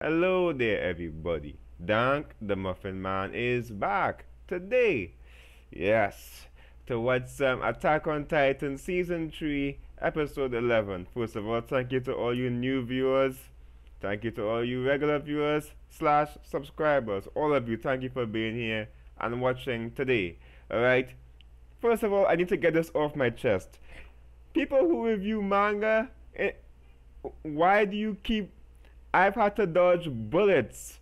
Hello there, everybody. Dank the Muffin Man is back today. Yes, to watch some Attack on Titan Season 3, Episode 11. First of all, thank you to all you new viewers. Thank you to all you regular viewers slash subscribers. All of you, thank you for being here and watching today. Alright? First of all, I need to get this off my chest. People who review manga, why do you keep I've had to dodge bullets.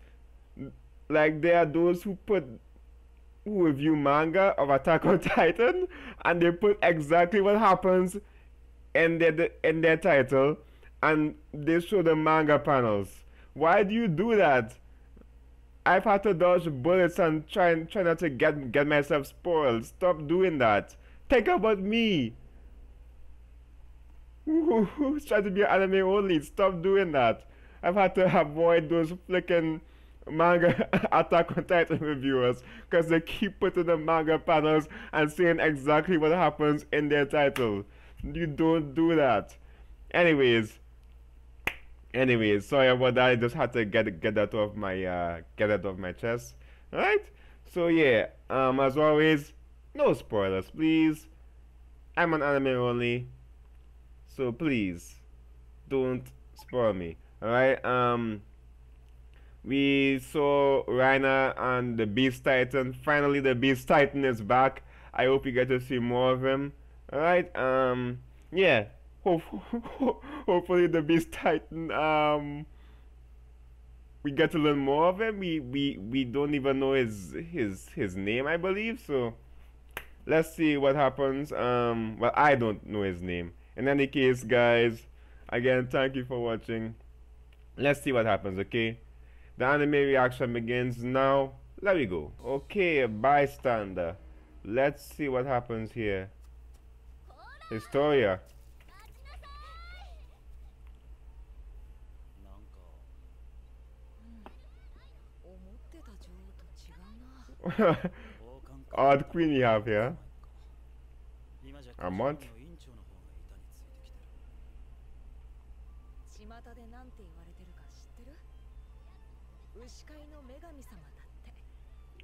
Like there are those who review manga of Attack on Titan and they put exactly what happens in their title and they show the manga panels. Why do you do that? I've had to dodge bullets and try not to get myself spoiled. Stop doing that. Think about me. Who's trying to be anime only? Stop doing that. I've had to avoid those flicking manga Attack on Titan reviewers because they keep putting the manga panels and saying exactly what happens in their title. You don't do that. Anyways, sorry about that. I just had to get that off my chest. Alright? So yeah, as always, no spoilers, please. I'm an anime only. So please don't spoil me. Alright, we saw Reiner and the Beast Titan. Finally the Beast Titan is back. I hope you get to see more of him. Alright, yeah. Hopefully the Beast Titan, we get to learn more of him. We don't even know his name, I believe, so let's see what happens. Well, I don't know his name. In any case, guys, again, thank you for watching. Let's see what happens, okay? The anime reaction begins now. Let me go. Okay, bystander. Let's see what happens here. Historia. Odd queen you have here. A month.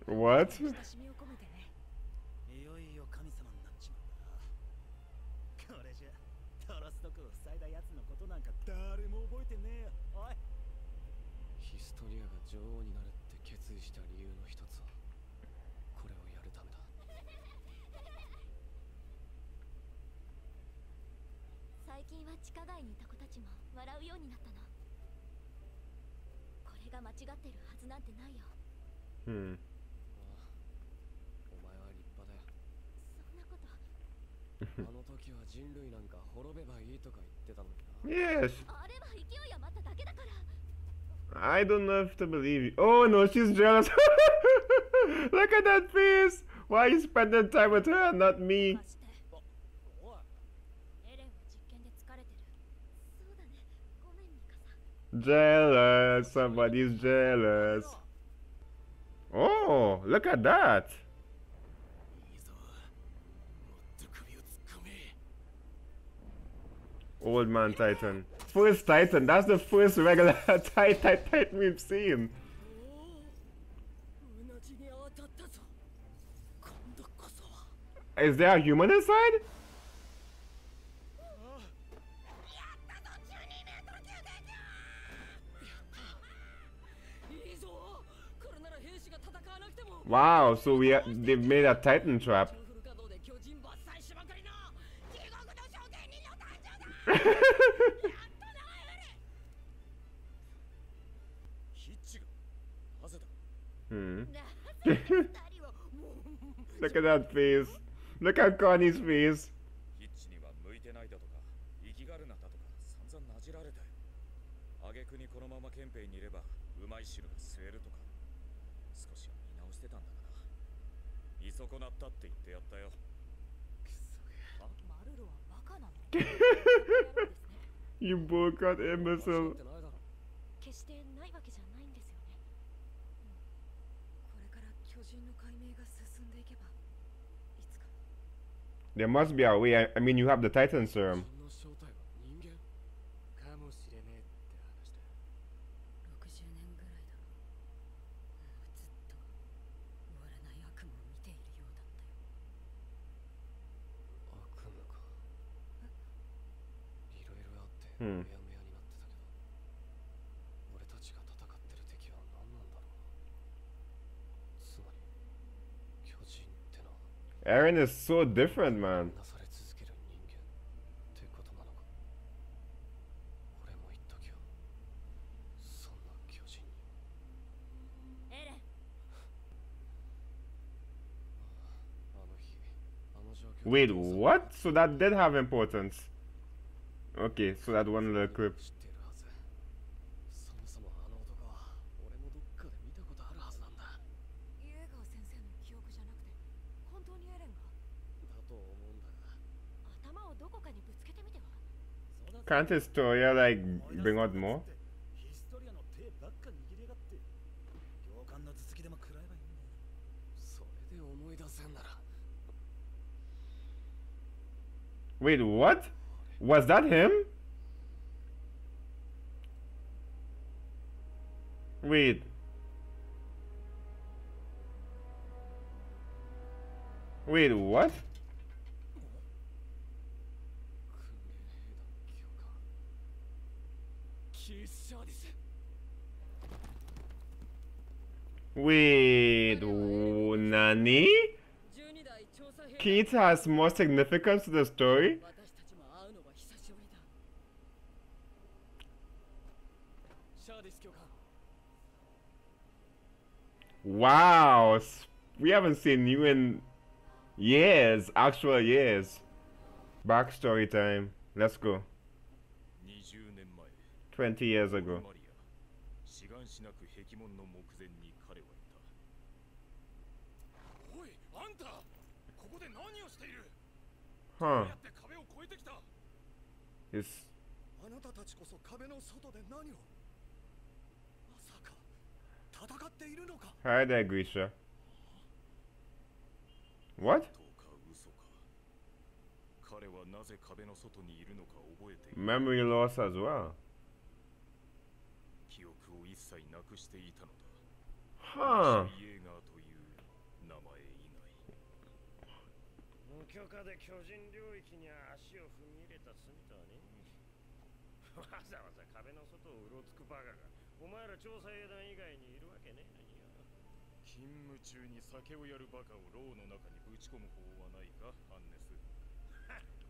What? Hmm. Yes. I don't know if to believe you. Oh no, she's jealous. Look at that face. Why are you spending time with her and not me? Jealous. Somebody's jealous. Oh, look at that. Old man Titan. First Titan. That's the first regular Titan we've seen. Is there a human inside? Wow, so they've made a Titan trap. Hmm. Look at that face. Look at Connie's face. You broke out, imbecile. There must be a way. I mean, you have the Titan serum. Hmm. Eren is so different, man. Wait, what? So that did have importance. Okay, so that one little clip. Can't Historia like bring out more? Wait, what? Was that him? Wait. Wait, what? Wait, Nani? Keith has more significance to the story? Wow, we haven't seen you in years, actual years. Backstory time. Let's go. 20 years ago. Huh. Yes. Hi there, Grisha. What? Memory loss as well. Huh.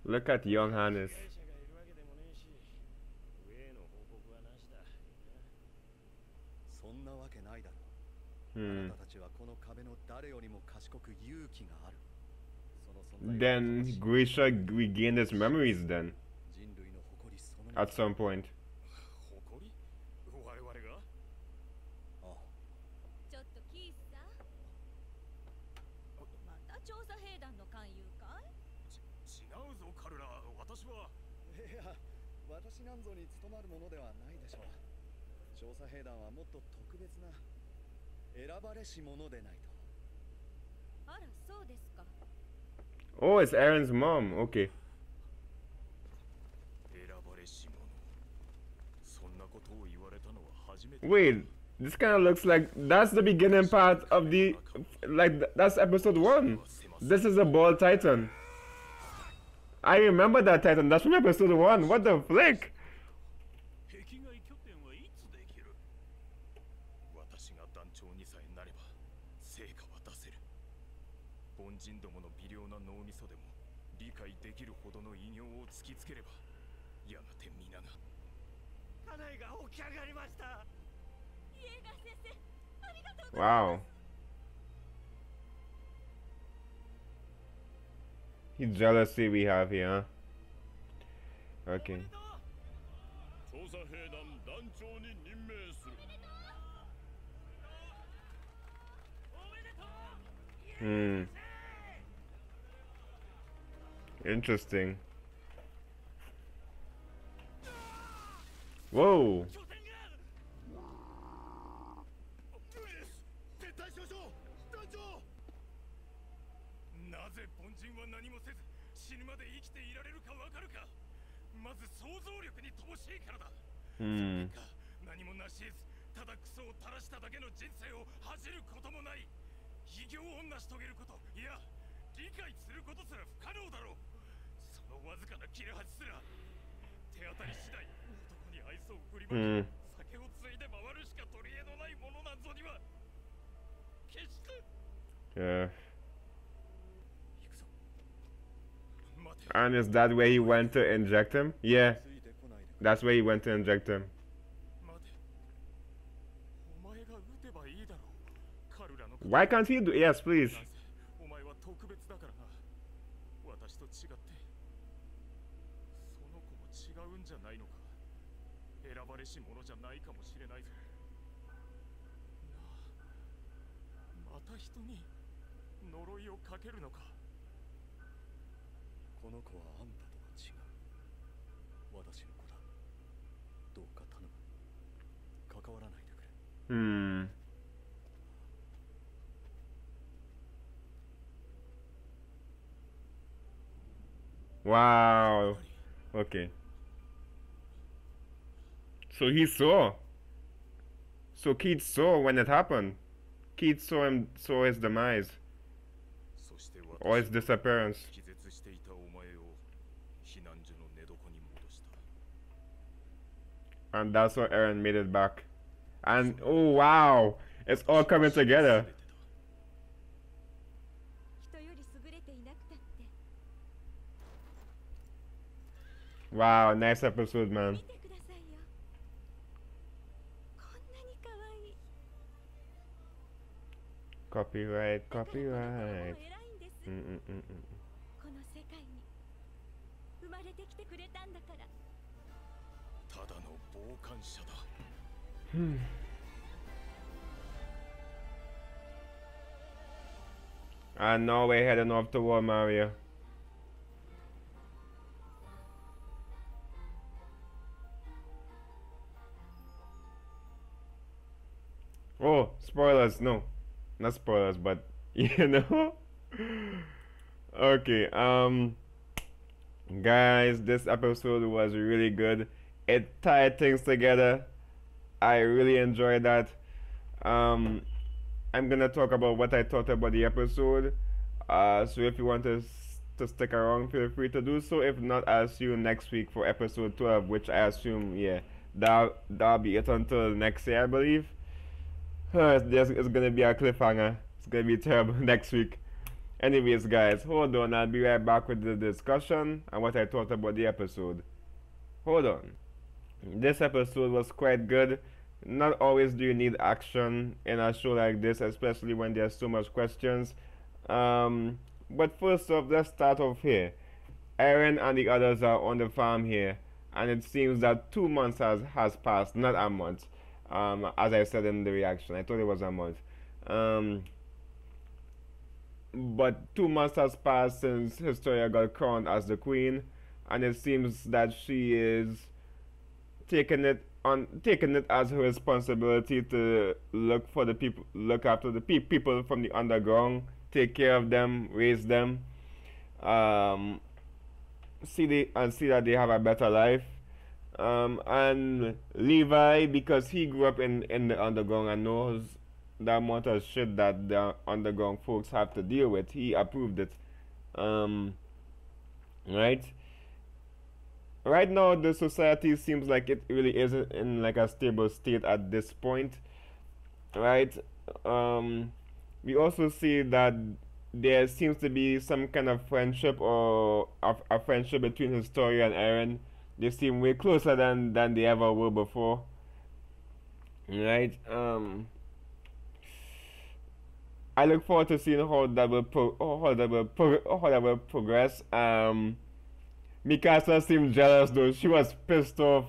Look at young Hannes. Then Grisha regained his memories then. At some point. Oh, it's Eren's mom. Okay. Wait, this kind of looks like that's the beginning part of the that's episode 1. This is a bald titan. I remember that titan. That's from episode 1. What the flick? Wow. He's jealousy we have here, huh? Okay. Interesting. Whoa. Hmm. Yeah. And is that where he went to inject him? Yeah, that's where he went to inject him. Why can't he do? Yes, please. Hmm. Wow. Okay. So he saw. So Keith saw when it happened. Keith saw his demise or his disappearance. And that's how Eren made it back. And oh wow, it's all coming together. Wow, nice episode, man. Copyright, copyright. And now we're heading off to War Mario. Oh, spoilers, no. Not spoilers, but you know. Okay, guys, this episode was really good. It tied things together. I really enjoyed that. Um, I'm gonna talk about what I thought about the episode. So if you want to stick around, feel free to do so. If not, I'll see you next week for episode 12, which I assume, yeah, that'll be it until next year, I believe. It's gonna be a cliffhanger. It's gonna be terrible next week. Anyways, guys, hold on. I'll be right back with the discussion and what I thought about the episode. Hold on. This episode was quite good. Not always do you need action in a show like this, especially when there's so much questions. But first off, let's start off here. Eren and the others are on the farm here, and it seems that 2 months has passed, not a month. As I said in the reaction, I thought it was a month. But 2 months has passed since Historia got crowned as the queen, and it seems that she is taking it as her responsibility to look after the people from the underground, take care of them, raise them, um, see that they have a better life. And Levi, because he grew up in the underground and knows the amount of shit that the underground folks have to deal with, he approved it. Um, right? Right now, the society seems like it really isn't in like a stable state at this point, right? Um, we also see that there seems to be some kind of friendship or a friendship between Historia and Eren. They seem way closer than they ever were before, right? I look forward to seeing how that will how that will progress. Mikasa seemed jealous though. She was pissed off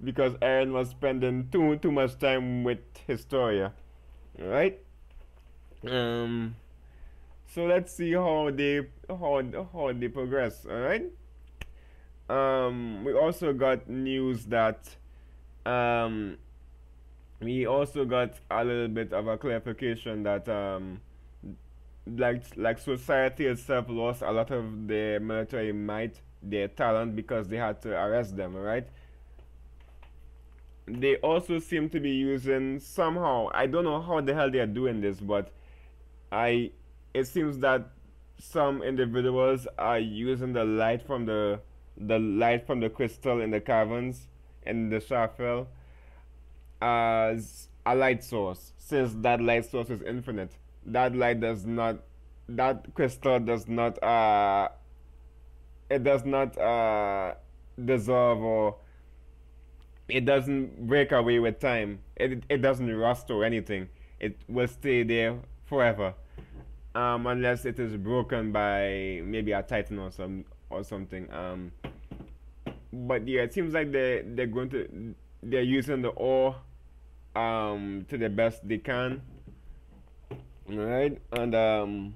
because Eren was spending too much time with Historia, right? Um, so let's see how they progress. All right. We also got news that um, we also got a little bit of a clarification that like society itself lost a lot of their military might, their talent, because they had to arrest them, right? They also seem to be using somehow, I don't know how the hell they are doing this, but I it seems that some individuals are using the light from the the light from the crystal in the caverns in the Shafel as a light source, since that light source is infinite. That light does not, that crystal does not, it does not dissolve, or it doesn't break away with time. It doesn't rust or anything. It will stay there forever, unless it is broken by maybe a titan or something. But yeah, it seems like they're using the ore to the best they can, right? And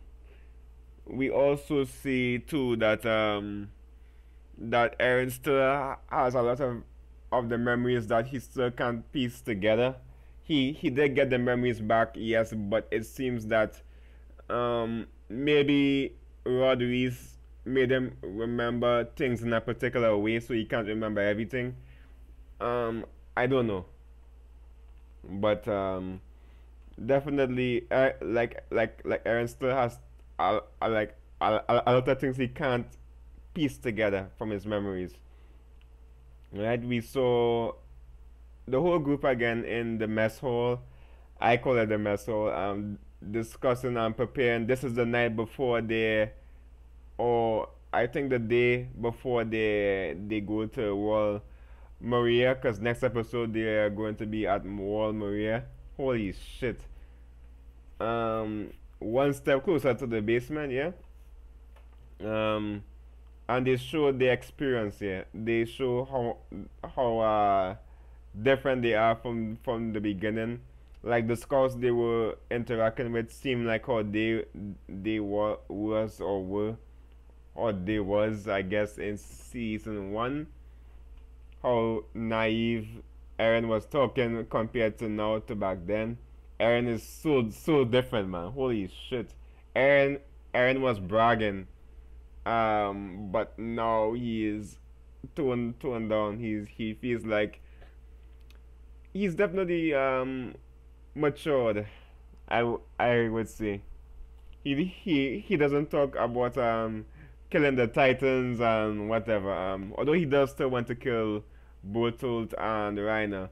we also see too that that Eren still has a lot of the memories that he still can't piece together. He did get the memories back, yes, but it seems that maybe Rodriguez made him remember things in a particular way, so he can't remember everything. I don't know, but definitely, like Eren still has like a lot of things he can't piece together from his memories. Right? We saw the whole group again in the mess hall. I call it the mess hall. Discussing and preparing. This is the night before or I think the day before they go to Wall Maria, because next episode they are going to be at Wall Maria. Holy shit! One step closer to the basement, yeah. Um, and they show the experience here. They show how different they are from the beginning. Like the scouts they were interacting with seemed like how they was or were, or they was, I guess, in season one. How naive Eren was talking compared to now to back then. Eren is so different, man. Holy shit. Eren Eren was bragging, but now he is toned down. He feels like he's definitely matured. I would say he doesn't talk about killing the Titans and whatever. Although he does still want to kill Bertolt and Reiner.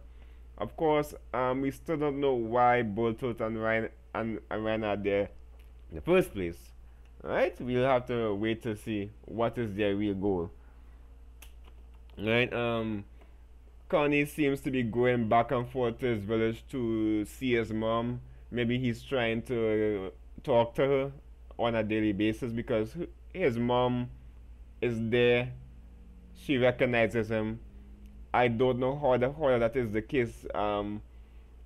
Of course, we still don't know why Bertolt and Reiner are there in the first place. Right? We'll have to wait to see what is their real goal. Right? Connie seems to be going back and forth to his village to see his mom. Maybe he's trying to talk to her on a daily basis because his mom is there. She recognizes him. I don't know how that is the case.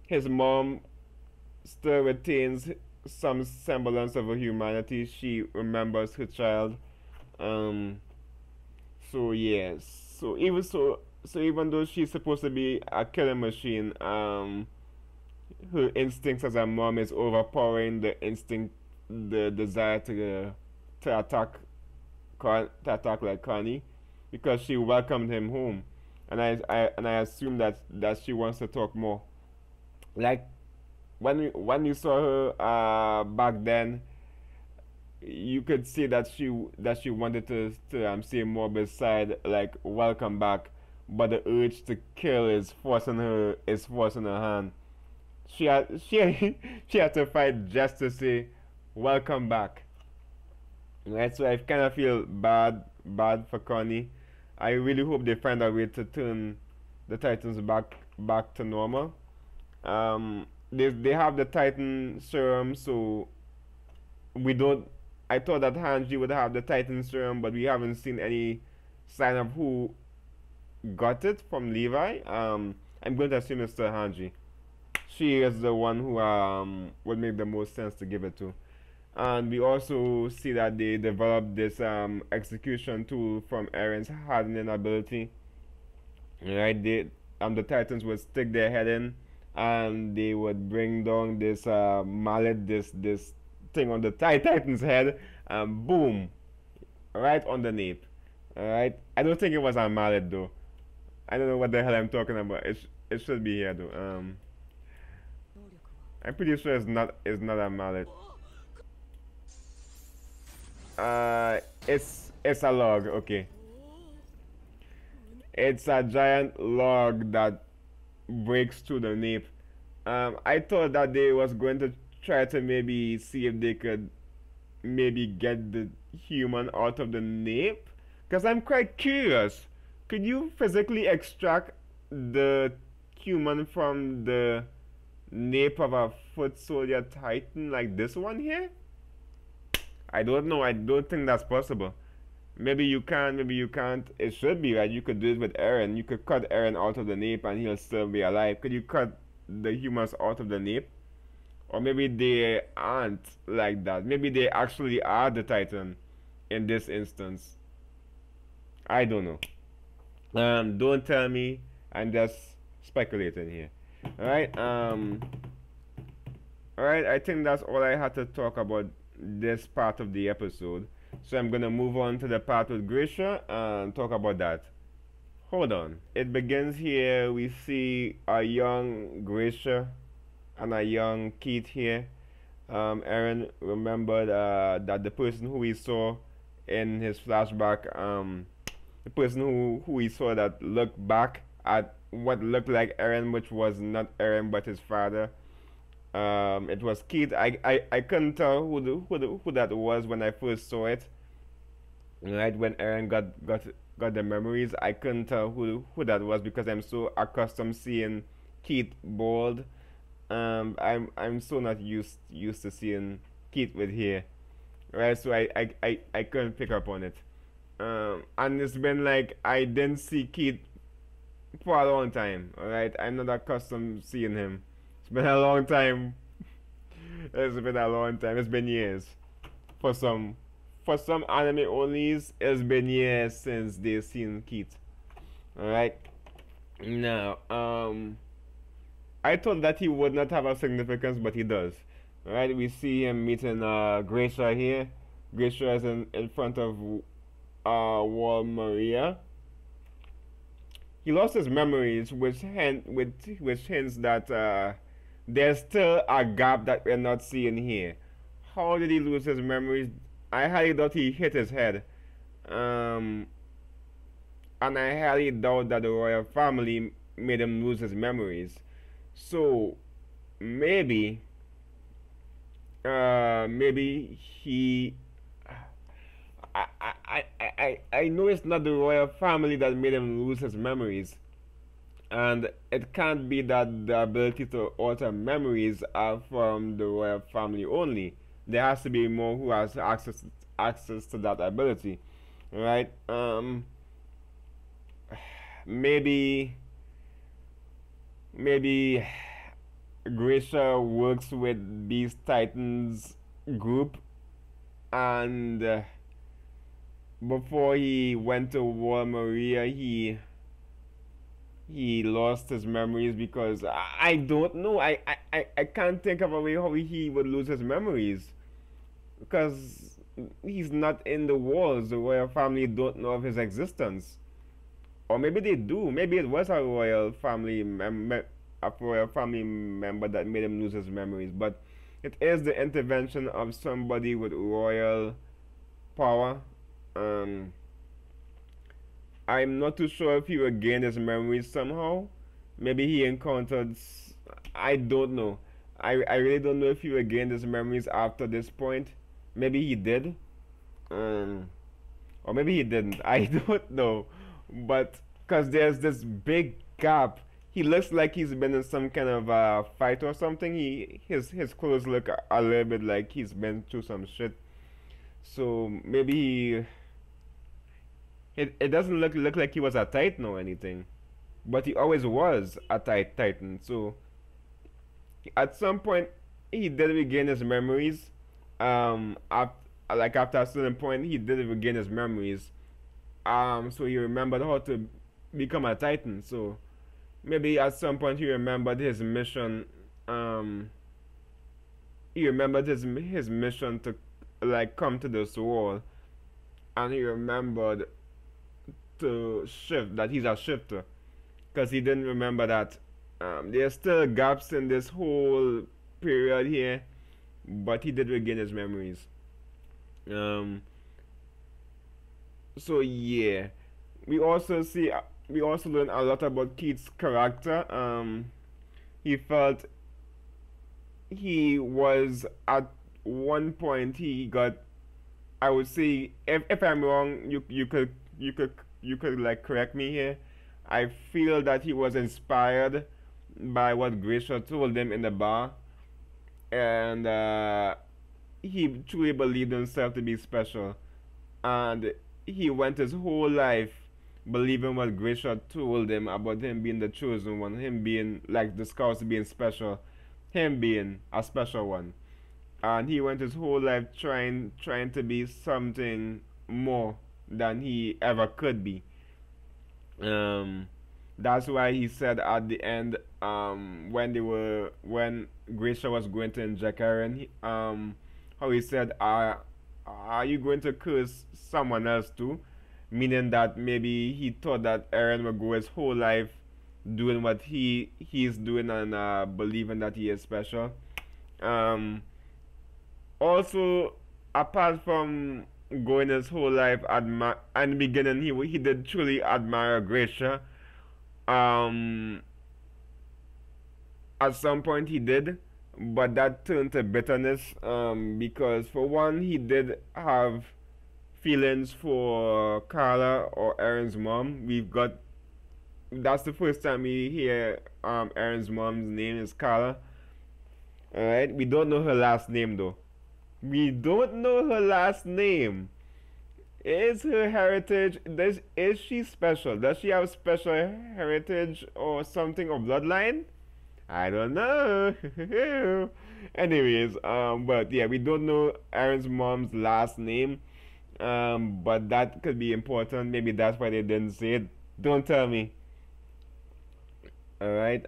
His mom still retains some semblance of a humanity. She remembers her child. Um, so yes. So even though she's supposed to be a killing machine, her instincts as a mom is overpowering the desire to attack, to attack like Connie, because she welcomed him home, and I assume that she wants to talk more. Like when you saw her back then, you could see that she wanted to say more beside like welcome back, but the urge to kill is forcing her hand. She had to fight just to say welcome back. Right, so I kind of feel bad for Connie. I really hope they find a way to turn the Titans back to normal. They have the Titan serum, so we don't. I thought that Hanji would have the Titan serum, but we haven't seen any sign of who got it from Levi. I'm going to assume it's still Hanji. She is the one who would make the most sense to give it to. And we also see that they developed this execution tool from Eren's hardening ability. Right, the Titans would stick their head in, and they would bring down this mallet, this thing on the Titan's head, and boom, right on the nape. All right, I don't think it was a mallet though. I don't know what the hell I'm talking about. It should be here though. I'm pretty sure it's not a mallet. It's a log. Okay. It's a giant log that breaks through the nape. I thought that they was going to try to maybe see if they could maybe get the human out of the nape. Because I'm quite curious. Could you physically extract the human from the nape of a foot soldier titan like this one here? I don't know. I don't think that's possible. Maybe you can, maybe you can't. It should be right. You could do it with Eren. You could cut Eren out of the nape and he'll still be alive. Could you cut the humans out of the nape? Or maybe they aren't like that. Maybe they actually are the Titan in this instance. I don't know. Don't tell me. I'm just speculating here. Alright, alright, I think that's all I had to talk about this part of the episode. So I'm gonna move on to the part with Grisha and talk about that. Hold on. It begins here. We see a young Grisha and a young keth here. Eren remembered that the person who he saw in his flashback, the person who he saw that looked back at what looked like Eren, which was not Eren but his father. It was keth. I couldn't tell who that was when I first saw it. Right when Eren got the memories, I couldn't tell who that was because I'm so accustomed seeing keth bald. I'm so not used to seeing keth with hair, right? So I couldn't pick up on it. And it's been like I didn't see keth for a long time. All right, I'm not accustomed seeing him. It's been a long time. It's been a long time. It's been years. For some anime onlys, it's been years since they've seen keth. All right. Now, I thought that he would not have a significance, but he does. All right. We see him meeting Grisha here. Grisha is in front of Wall Maria. He lost his memories, which hints that there's still a gap that we're not seeing here. How did he lose his memories? I highly doubt he hit his head. And I highly doubt that the royal family made him lose his memories. So maybe, maybe he. I know it's not the royal family that made him lose his memories, and it can't be that the ability to alter memories are from the royal family only. There has to be more who has access to that ability, right? Maybe maybe Grisha works with Beast Titans group, and before he went to War Maria, he lost his memories because I don't know. I can't think of a way how he would lose his memories because he's not in the walls. The royal family don't know of his existence, or maybe they do. Maybe it was a royal family member that made him lose his memories. But it is the intervention of somebody with royal power. Um, I'm not too sure if he regained his memories somehow. Maybe he encountered. I don't know. I really don't know if he regained his memories after this point. Maybe he did. Um, or maybe he didn't. I don't know. But because there's this big gap. He looks like he's been in some kind of fight or something. His clothes look a little bit like he's been through some shit. So maybe it doesn't look like he was a Titan or anything, but he always was a Titan. So at some point he did regain his memories. After a certain point, he did regain his memories. So he remembered how to become a Titan. So maybe at some point he remembered his mission. He remembered his mission to like come to this wall, and he remembered to shift, that he's a shifter, because he didn't remember that there's still gaps in this whole period here, but he did regain his memories. um so yeah, we also see we also learn a lot about Keith's character. He felt he was at one point he got. I would say if I'm wrong, you could like correct me here. I feel that he was inspired by what Grisha told him in the bar, and he truly believed himself to be special, and he went his whole life believing what Grisha told him about him being the chosen one, him being like the scouts being special, him being a special one, and he went his whole life trying to be something more than he ever could be. Um, that's why he said at the end, when Grisha was going to inject Eren, how he said, are you going to curse someone else too? Meaning that maybe he thought that Eren would go his whole life doing what he's doing and believing that he is special. Um, Also, apart from going his whole life admire in the beginning, he did truly admire Grisha. Um, at some point he did, but that turned to bitterness. Because for one, he did have feelings for Carla or Eren's mom. We've got That's the first time we hear Eren's mom's name is Carla. All right, we don't know her last name though. We don't know her last name. Is her heritage, is she special? Does she have special heritage or something or bloodline? I don't know. Anyways, but yeah, we don't know Aaron's mom's last name. But that could be important. Maybe that's why they didn't say it. Don't tell me. All right.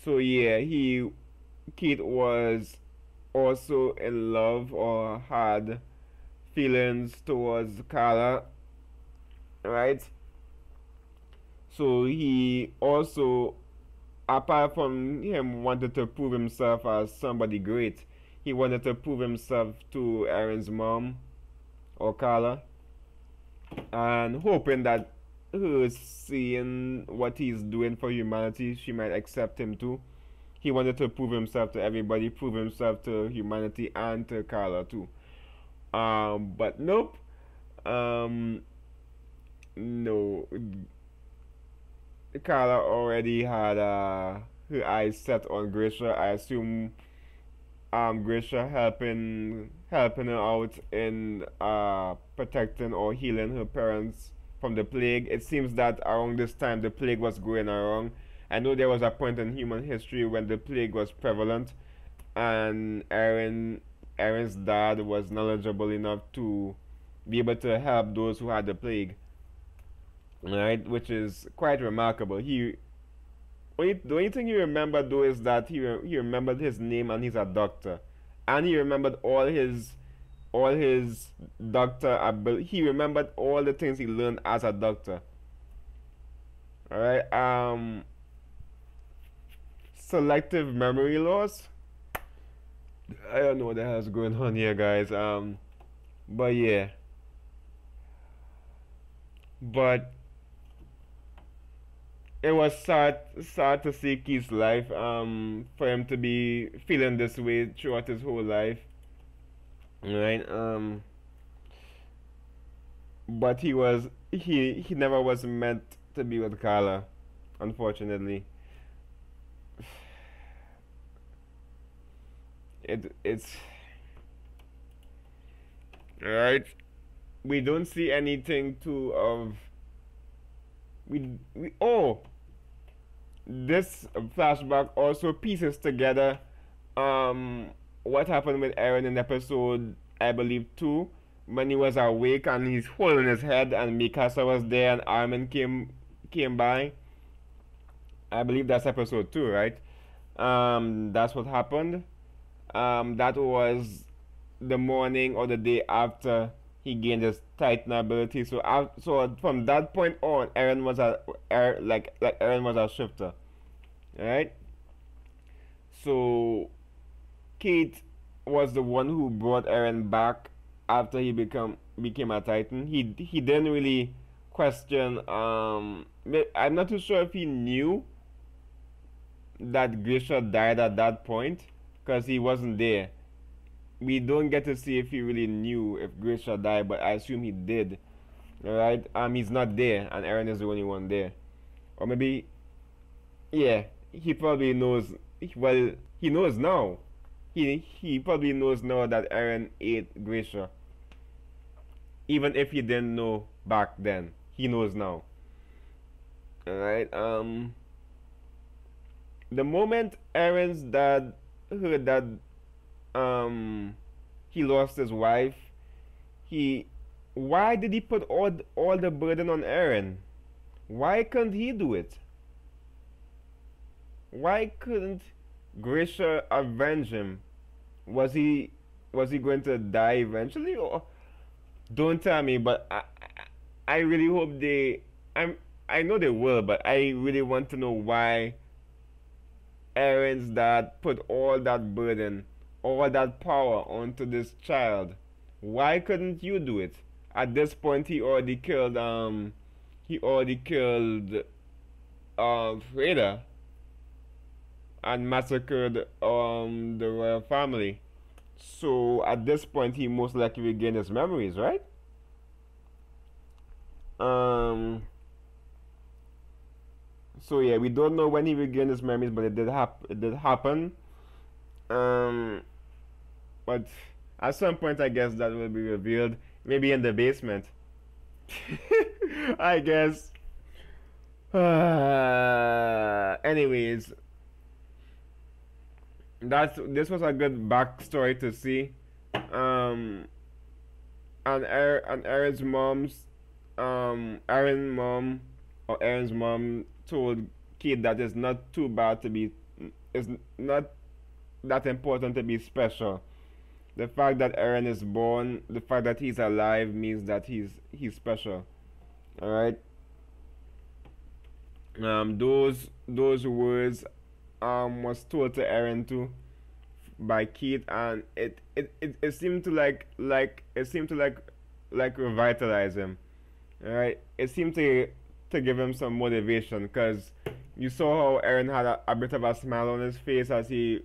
So yeah, Keith was also in love or had feelings towards Carla, right? So he also, apart from him wanted to prove himself as somebody great, he wanted to prove himself to Aaron's mom or Carla, and hoping that her seeing what he's doing for humanity, she might accept him too. He wanted to prove himself to everybody, prove himself to humanity and to Carla too. But nope. Um, no. Carla already had her eyes set on Grisha. I assume Grisha helping her out in protecting or healing her parents from the plague. It seems that around this time the plague was going around. I know there was a point in human history when the plague was prevalent, and Aaron's dad was knowledgeable enough to be able to help those who had the plague, right? Which is quite remarkable. The only thing he remembered though is that he remembered his name and he's a doctor, and he remembered all his doctor ability. He remembered all the things he learned as a doctor. All right. Selective memory loss. I don't know what the hell's going on here, guys. But yeah, but it was sad to see Keith's life. For him to be feeling this way throughout his whole life, right? But he never was meant to be with Carla, unfortunately. It's right. We don't see anything to of we oh, this flashback also pieces together what happened with Eren in episode, I believe, 2, when he was awake and he's holding his head and Mikasa was there and Armin came by. I believe that's episode 2, right? That's what happened. That was the morning or the day after he gained his Titan ability. So from that point on, Eren was like Eren was a shifter, right? So Kate was the one who brought Eren back after he became a Titan. He didn't really question. I'm not too sure if he knew that Grisha died at that point, because he wasn't there. We don't get to see if he really knew if Grisha died, but I assume he did. Alright? He's not there, and Eren is the only one there. Or maybe, yeah, he probably knows. Well, he knows now. He probably knows now that Eren ate Grisha. Even if he didn't know back then, he knows now. Alright? The moment Eren's dad heard that he lost his wife, he why did he put all the burden on Eren? Why couldn't he do it? Why couldn't Grisha avenge him? Was he going to die eventually? Or don't tell me, but I really hope I know they will, but I really want to know why Eren's dad put all that burden, all that power onto this child. Why couldn't you do it? At this point, he already killed Freda and massacred the royal family. So at this point, he most likely regained his memories, right? Um. So yeah, we don't know when he regained his memories, but it did happen. Um. But at some point, I guess that will be revealed. Maybe in the basement. I guess. Anyways, this was a good backstory to see. Um, and Aaron's mom's Aaron mom or Aaron's mom told kid that it's not too bad to be, it's not that important to be special. The fact that Eren is born, the fact that he's alive means that he's special. All right. Those words was told to Eren too by Keith, and it seemed to like revitalize him. All right. It seemed to give him some motivation, because you saw how Eren had a bit of a smile on his face as he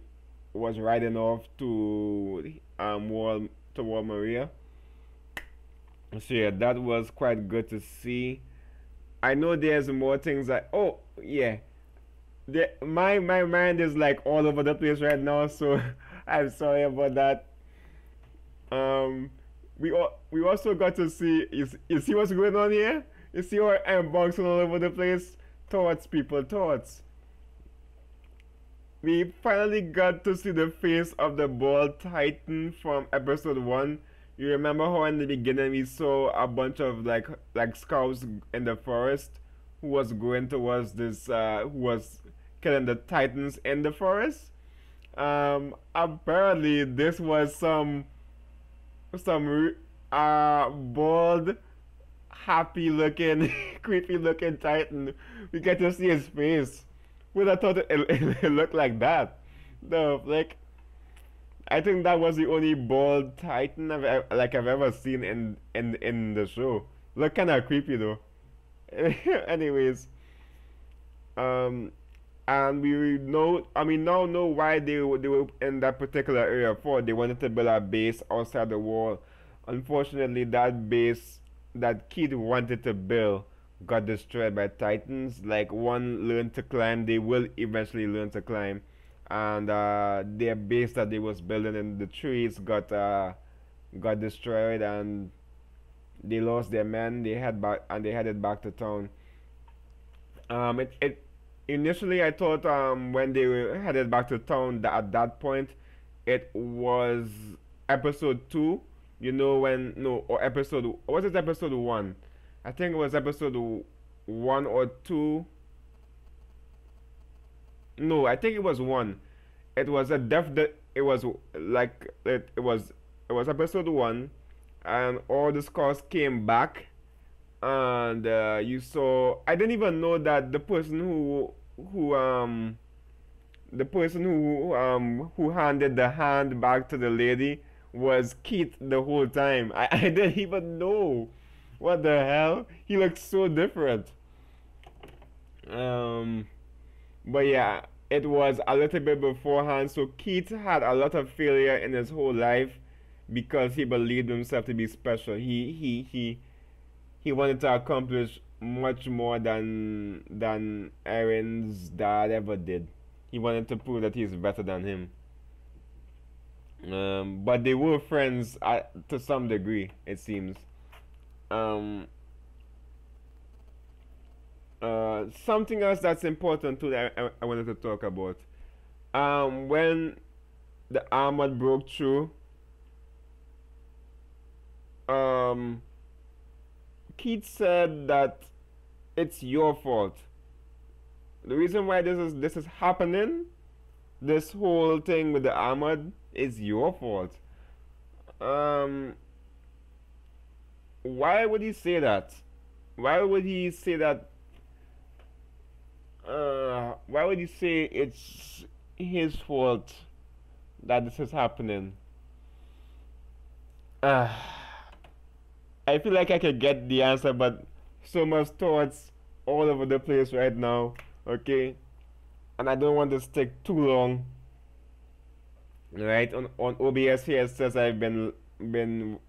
was riding off to Wall Maria. So yeah, that was quite good to see. I know there's more things that, oh yeah, my mind is like all over the place right now, so I'm sorry about that. Um, we also got to see, you see what's going on here? You see how I'm bouncing all over the place? Thoughts, people, thoughts. We finally got to see the face of the bald titan from episode 1. You remember how in the beginning we saw a bunch of like scouts in the forest who was going towards this who was killing the titans in the forest? Apparently this was some bald, happy looking creepy looking titan. We get to see his face. Would have thought it looked like that. No, like, I think that was the only bald titan I've ever seen in the show. Look kind of creepy though. Anyways, um, and we now know why they were in that particular area for. They wanted to build a base outside the wall. Unfortunately, that base that kid wanted to build got destroyed by titans. Like, one learned to climb, they will eventually learn to climb, and their base that they was building in the trees got destroyed, and they lost their men. They headed back to town. It initially I thought when they were headed back to town that at that point it was episode 2. You know, when no or episode, was it episode 1? I think it was episode 1 or 2. No, I think it was 1. It was a it was like it was episode 1, and all the scouts came back, and you saw. I didn't even know that who the person who handed the hand back to the lady was Keith the whole time. I didn't even know. What the hell? He looks so different. Um, but yeah, it was a little bit beforehand. So Keith had a lot of failure in his whole life because he believed himself to be special. He wanted to accomplish much more than Eren's dad ever did. He wanted to prove that he's better than him. But they were friends to some degree, it seems. Um, Something else that's important too that I wanted to talk about. When the armor broke through, um, Keith said that it's your fault. The reason why this is happening, this whole thing with the armor, is your fault. Um, why would he say that? Why would he say that? Why would he say it's his fault that this is happening? Uh, I feel like I could get the answer, but so much thoughts all over the place right now. Okay, and I don't want to stick too long. Right on OBS here it says I've been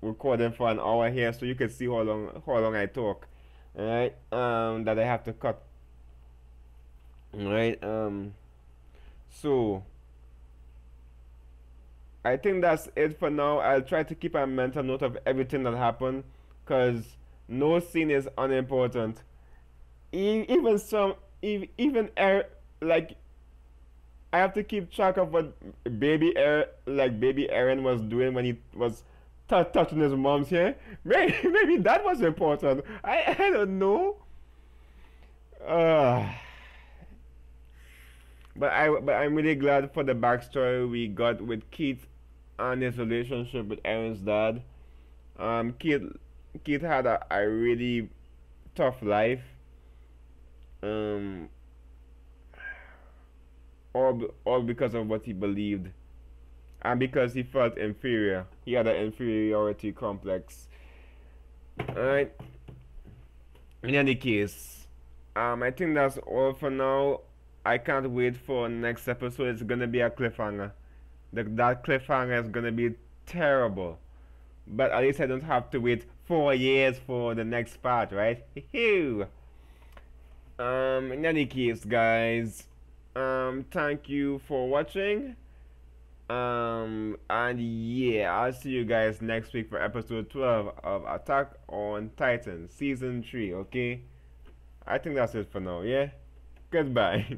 recording for an hour here, so you can see how long I talk. All right, that I have to cut. All right, so I think that's it for now. I'll try to keep a mental note of everything that happened, cause no scene is unimportant. Even some, even like I have to keep track of what baby Eren was doing when he was touching his mom's hair. Maybe that was important. I don't know. Uh, but I'm really glad for the backstory we got with Keith and his relationship with Eren's dad. Keith had a really tough life. Um, all because of what he believed and because he felt inferior. He had an inferiority complex. Alright. In any case, I think that's all for now. I can't wait for next episode. It's gonna be a cliffhanger. That cliffhanger is gonna be terrible. But at least I don't have to wait 4 years for the next part, right? In any case, guys, thank you for watching. And yeah, I'll see you guys next week for episode 12 of Attack on Titan season 3. Okay, I think that's it for now. Yeah, goodbye.